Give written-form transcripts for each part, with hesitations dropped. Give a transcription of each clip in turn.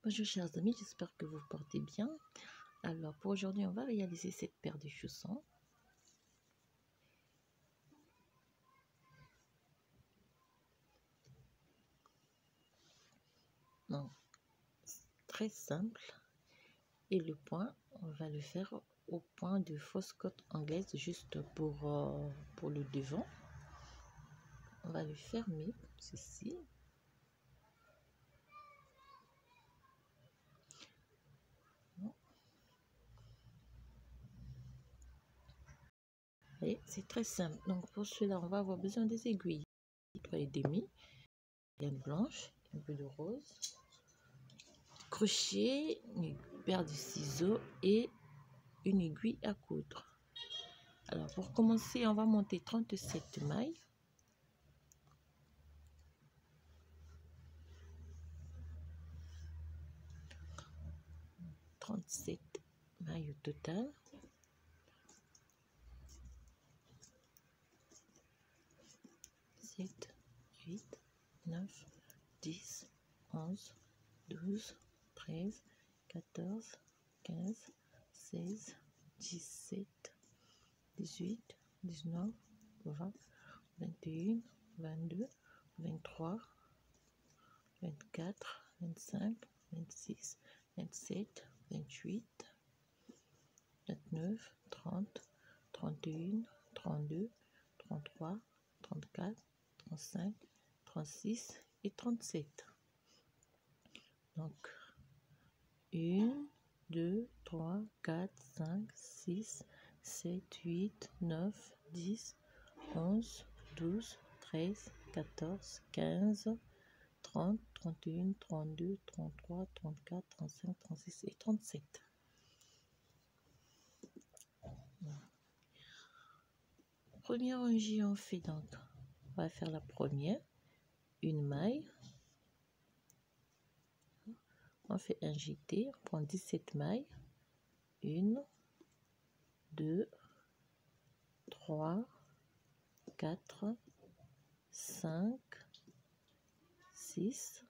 Bonjour chers amis, j'espère que vous vous portez bien. Alors pour aujourd'hui, on va réaliser cette paire de chaussons. Donc, très simple. Et le point, on va le faire au point de fausse côte anglaise, juste pour le devant. On va le fermer comme ceci. Et c'est très simple. Donc pour cela, on va avoir besoin des aiguilles 3,5, laine blanche, un peu de rose, crochet, une paire de ciseaux et une aiguille à coudre. Alors pour commencer, on va monter 37 mailles. 37 mailles au total. 7, 8, 9, 10, 11, 12, 13, 14, 15, 16, 17, 18, 19, 20, 21, 22, 23, 24, 25, 26, 27, 28, 29, 30, 31, 32, 33, 34, 35, 36 et 37. Donc, 1, 2, 3, 4, 5, 6, 7, 8, 9, 10, 11, 12, 13, 14, 15, 30, 31, 32, 33, 34, 35, 36 et 37. Première rangée, on fait donc, on va faire la première, une maille, on fait un jeté, on prend 17 mailles, 1, 2, 3, 4, 5, 6,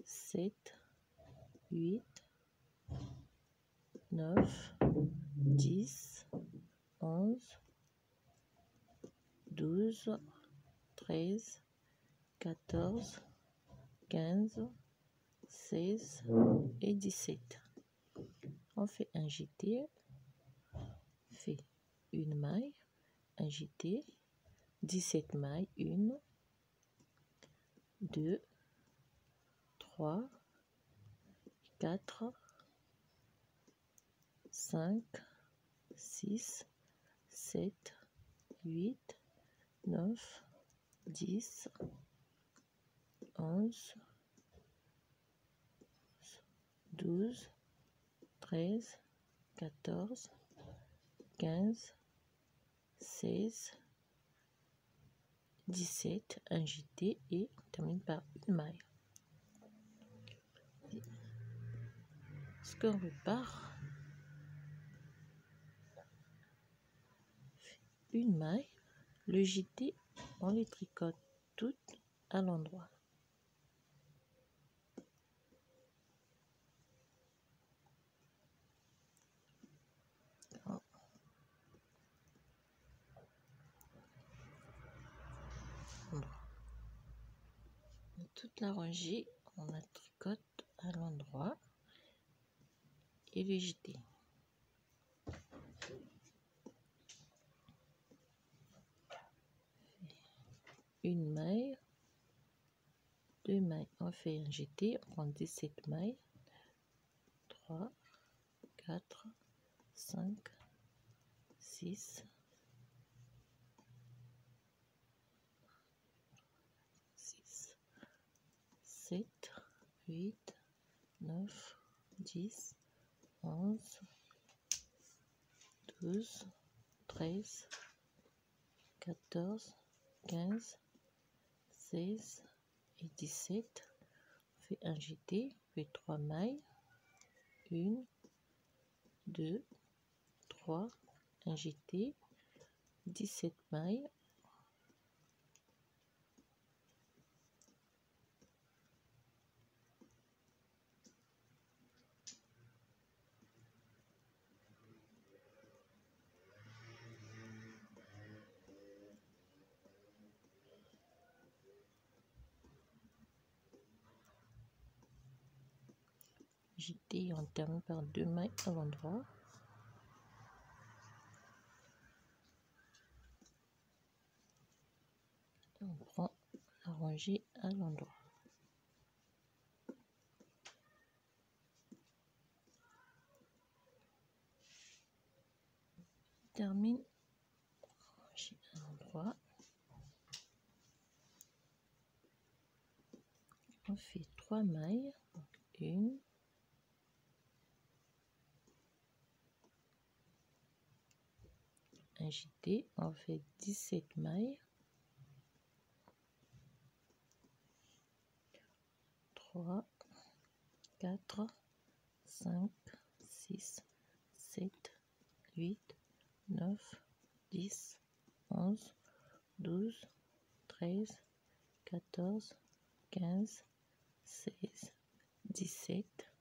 7, 8, 9, 10, 11, 12, 13, 14, 15, 16 et 17. On fait un jeté, fait une maille, un jeté, 17 mailles, 1, 2, 3, 4, 5, 6, 7, 8, 9, 10, 11, 12, 13, 14, 15, 16, 17, un jeté et on termine par une maille. Ce qu'on repart, une maille, le jeté, on les tricote toutes à l'endroit. Toute la rangée, on la tricote à l'endroit et le jeté. Une maille, deux mailles, on fait un jeté, on prend 17 mailles, 3, 4, 5, 6, 7, 8, 9, 10, 11, 12, 13, 14, 15, 16 et 17. On fait un jeté, on fait 3 mailles, 1, 2, 3, un jeté, 17 mailles, jeté et on termine par 2 mailles à l'endroit. On prend la rangée à l'endroit. Termine rangée à l'endroit. On fait 3 mailles, donc 1, un jeté, on fait 17 mailles, 3, 4, 5, 6, 7, 8, 9, 10, 11, 12, 13, 14, 15, 16, 17.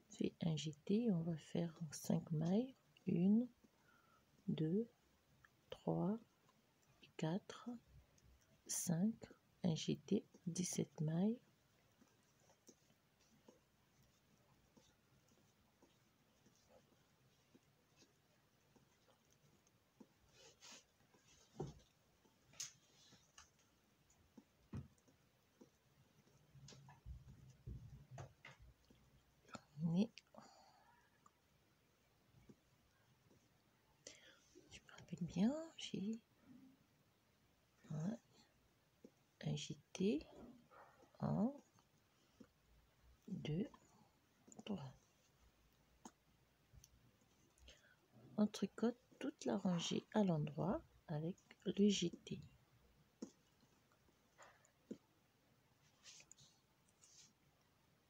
Fait un jeté, on va faire 5 mailles, 1, 2, 3, 4, 5, un jeté, 17 mailles. Je me rappelle bien, j'ai un jeté, 1, 2, 3. On tricote toute la rangée à l'endroit avec le jeté.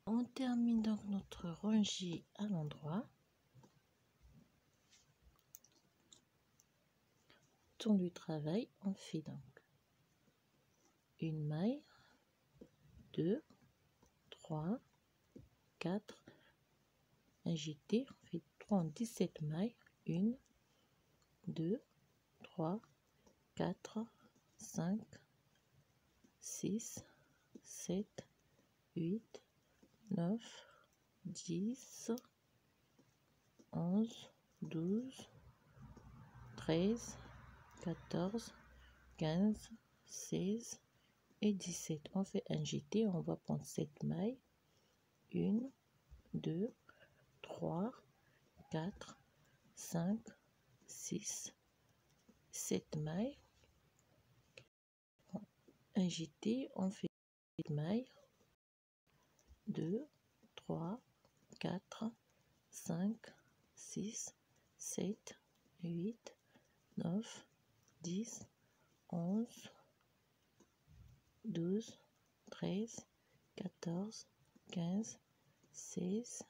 On termine donc notre rangée à l'endroit. Tour du travail, on fait donc une maille, 2, 3, 4, un jeté, on fait 3 en 17 mailles, 1, 2, 3, 4, 5, 6, 7, 8, 9, 10, 11, 12, 13, 14, 15, 16 et 17. On fait un jeté, on va prendre 7 mailles, 1, 2, 3, 4, 5, 6, 7 mailles. Un jeté, on fait 7 mailles, 2, 3, 4, 5, 6, 7, 8, 9, 10, 11, 12, 13, 14, 15, 16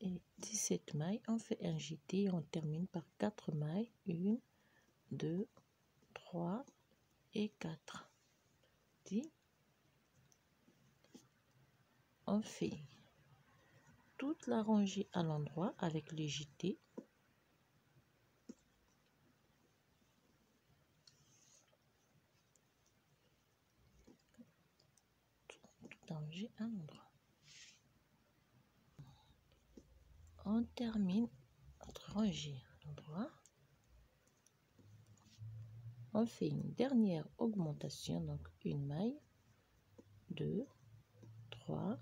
et 17 mailles. On fait un jeté et on termine par 4 mailles. 1, 2, 3 et 4. On fait toute la rangée à l'endroit avec les jetés. Toute la rangée à l'endroit. On termine notre rangée à l'endroit. On fait une dernière augmentation, donc une maille, 2, 3,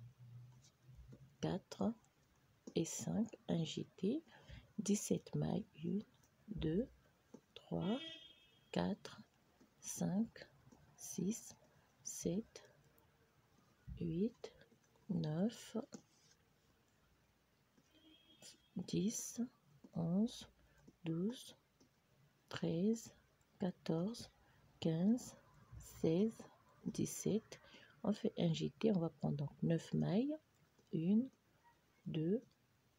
4 et 5, un jeté, 17 mailles, 1, 2, 3, 4, 5, 6, 7, 8, 9, 10, 11, 12, 13, 14, 15, 16, 17. On fait un jeté, on va prendre donc 9 mailles, 1, 2,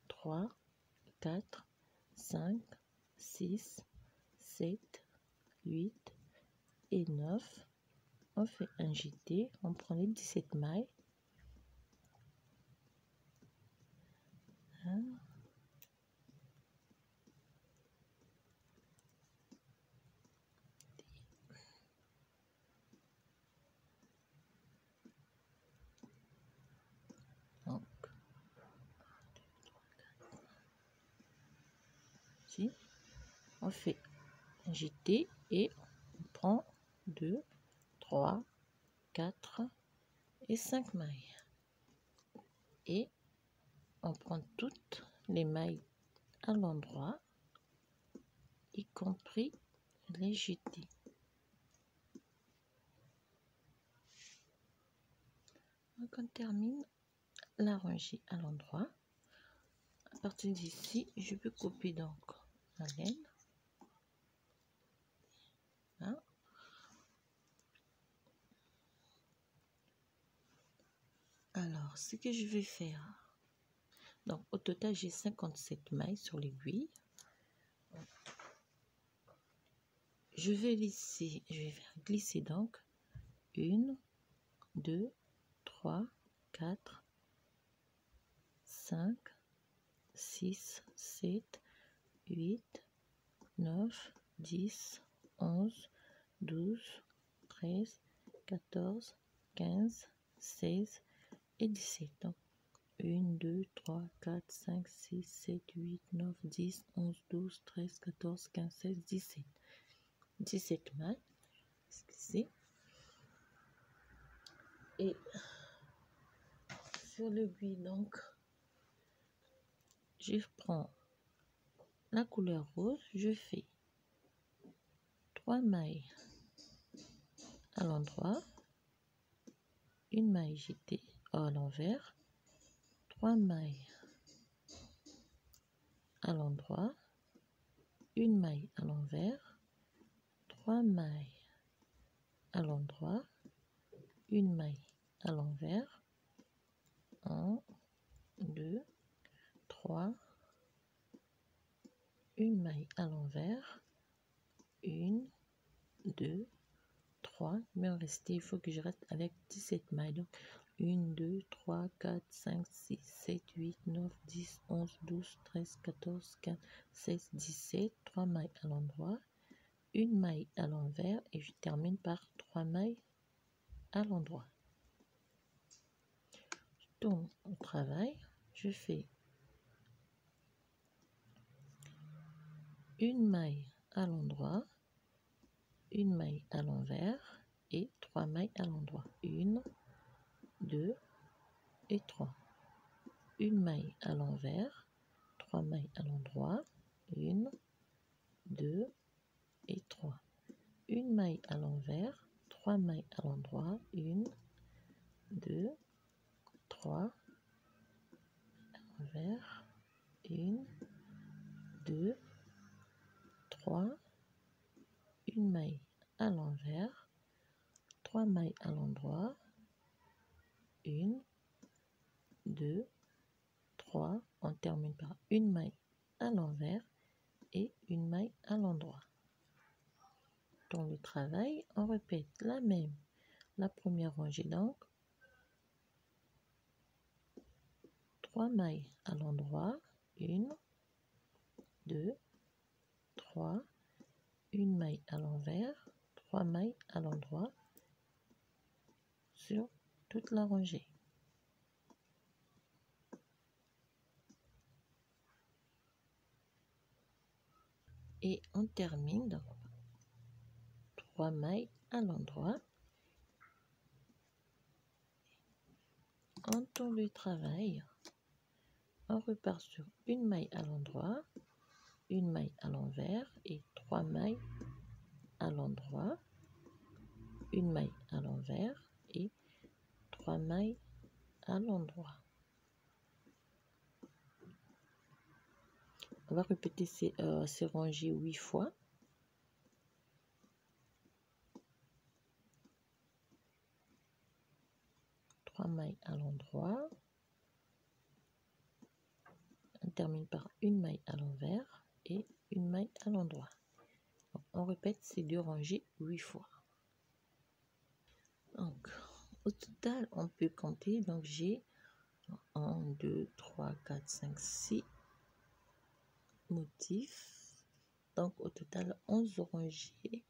3, 4, 5, 6, 7, 8 et 9. On fait un jeté, on prend les 17 mailles. Donc, ici, on fait un jeté et on prend 2, 3, 4 et 5 mailles. Et on prend toutes les mailles à l'endroit, y compris les jetés. Donc on termine la rangée à l'endroit. À partir d'ici, je peux couper donc la laine. Hein? Alors, ce que je vais faire, donc au total j'ai 57 mailles sur l'aiguille. Je vais faire glisser donc 1, 2, 3, 4, 5, 6, 7, 8, 9, 10, 11, 12, 13, 14, 15, 16 et 17. Donc 1, 2, 3, 4, 5, 6, 7, 8, 9, 10, 11, 12, 13, 14, 15, 16, 17. 17 mailles. Excusez. Et sur l'aiguille, donc, je prends la couleur rose, je fais 3 mailles à l'endroit, une maille jetée à l'envers, 3 mailles à l'endroit, une maille à l'envers, 3 mailles à l'endroit, une maille à l'envers, 1, 2, 3, une maille à l'envers, 1, 2, 3, mais en restait, il faut que je reste avec 17 mailles. Donc 1, 2, 3, 4, 5, 6, 7, 8, 9, 10, 11, 12, 13, 14, 15, 16, 17, 3 mailles à l'endroit, une maille à l'envers et je termine par 3 mailles à l'endroit. Je tourne au travail, je fais une maille à l'endroit, une maille à l'envers et 3 mailles à l'endroit. 1, 2 et 3. Une maille à l'envers, 3 mailles à l'endroit, 1, 2 et 3. Une maille à l'envers, 3 mailles à l'endroit, 1, 2, 3, à l'envers, 1, 2, 3, une maille à l'envers, 3 mailles à l'endroit, 1, 2, 3, on termine par une maille à l'envers et une maille à l'endroit. Dans le travail, on répète la première rangée donc, 3 mailles à l'endroit, 1, 2, 3, une maille à l'envers, 3 mailles à l'endroit sur toute la rangée. Et on termine donc 3 mailles à l'endroit. On tourne le travail, on repart sur une maille à l'endroit, une maille à l'envers et 3 mailles à l'endroit, une maille à l'envers et 3 mailles à l'endroit. On va répéter ces rangées 8 fois. Trois mailles à l'endroit. On termine par une maille à l'envers et une maille à l'endroit. On répète ces 2 rangées 8 fois. Donc, au total, on peut compter. Donc, j'ai 1, 2, 3, 4, 5, 6 motifs. Donc, au total, 11 rangées.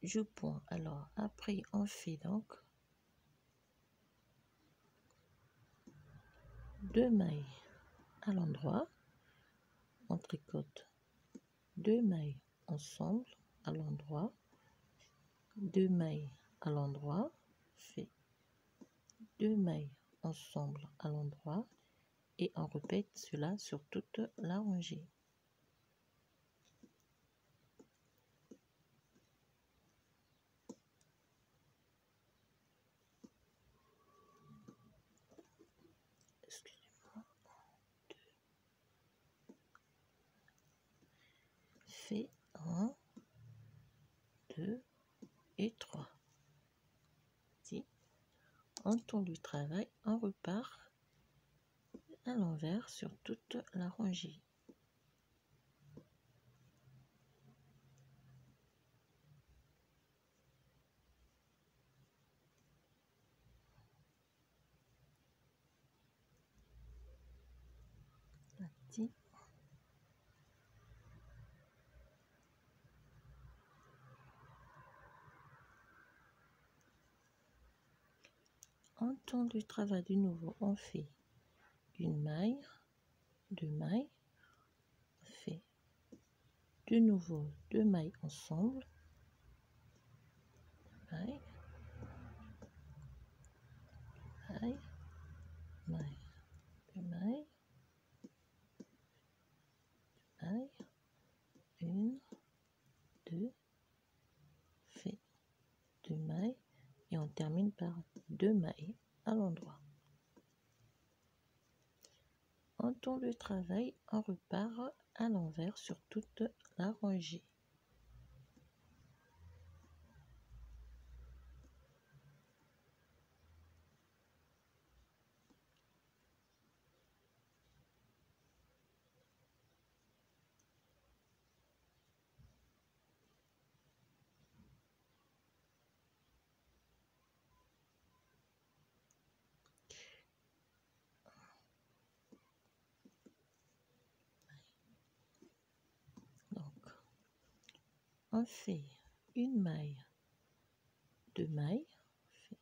Je pointe. Alors, après, on fait donc 2 mailles à l'endroit, on tricote 2 mailles ensemble à l'endroit, 2 mailles à l'endroit, fait 2 mailles ensemble à l'endroit et on répète cela sur toute la rangée. Fait 1, 2 et 3. Si on tourne du travail, on repart à l'envers sur toute la rangée. Si on tourne du travail de nouveau, on fait une maille, 2 mailles, on fait de nouveau 2 mailles ensemble, maille, maille, maille, 2 mailles, maille, 1, 2, fait 2 mailles et on termine par 2 mailles à l'endroit. On tourne le travail, on repart à l'envers sur toute la rangée. Donc, on fait une maille, 2 mailles, on fait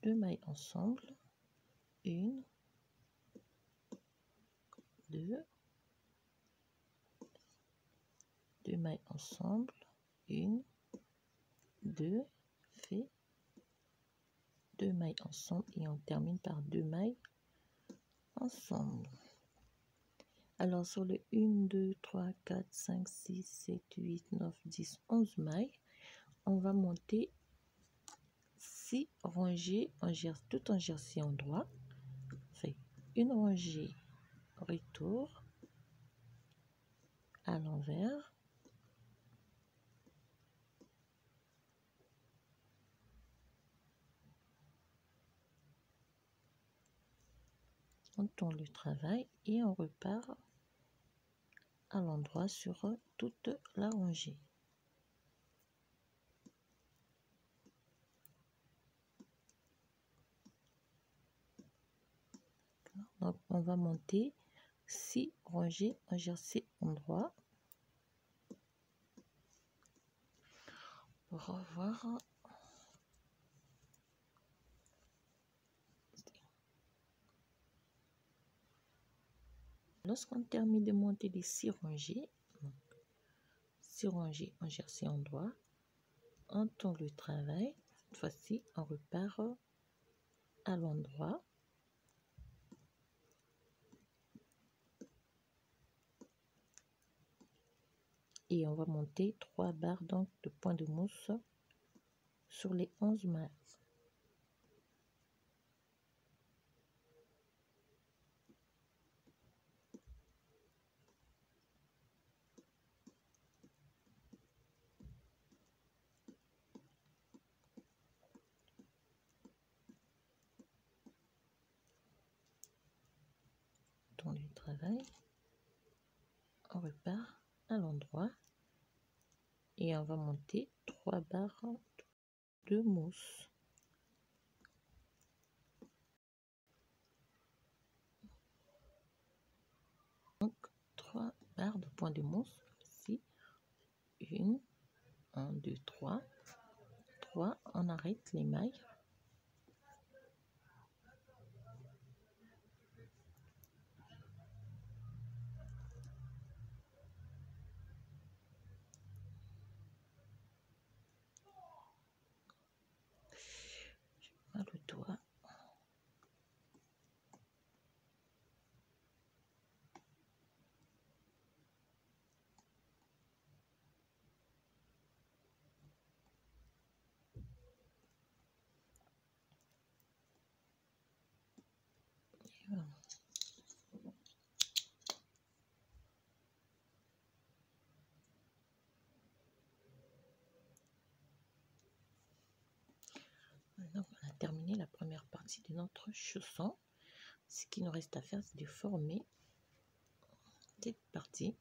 2 mailles ensemble, 1, 2, 2 mailles ensemble, 1, 2, fait 2 mailles ensemble et on termine par 2 mailles ensemble. Alors sur le 1, 2, 3, 4, 5, 6, 7, 8, 9, 10, 11 mailles, on va monter 6 rangées tout en jersey en droit. On fait une rangée retour à l'envers, on tourne le travail et on repart à l'endroit sur toute la rangée. Donc on va monter 6 rangées en jersey en droit pour revoir. Lorsqu'on termine de monter les 6 rangées, 6 rangées en jersey en droit, on tourne le travail. Cette fois-ci, on repart à l'endroit. Et on va monter 3 barres donc de point de mousse sur les 11 mailles. Tourne le travail, on repart à l'endroit et on va monter 3 barres de mousse. Donc 3 barres de point de mousse ici, 1, 2, 3, on arrête les mailles. terminé la première partie de notre chausson. Ce qui nous reste à faire, c'est de former cette partie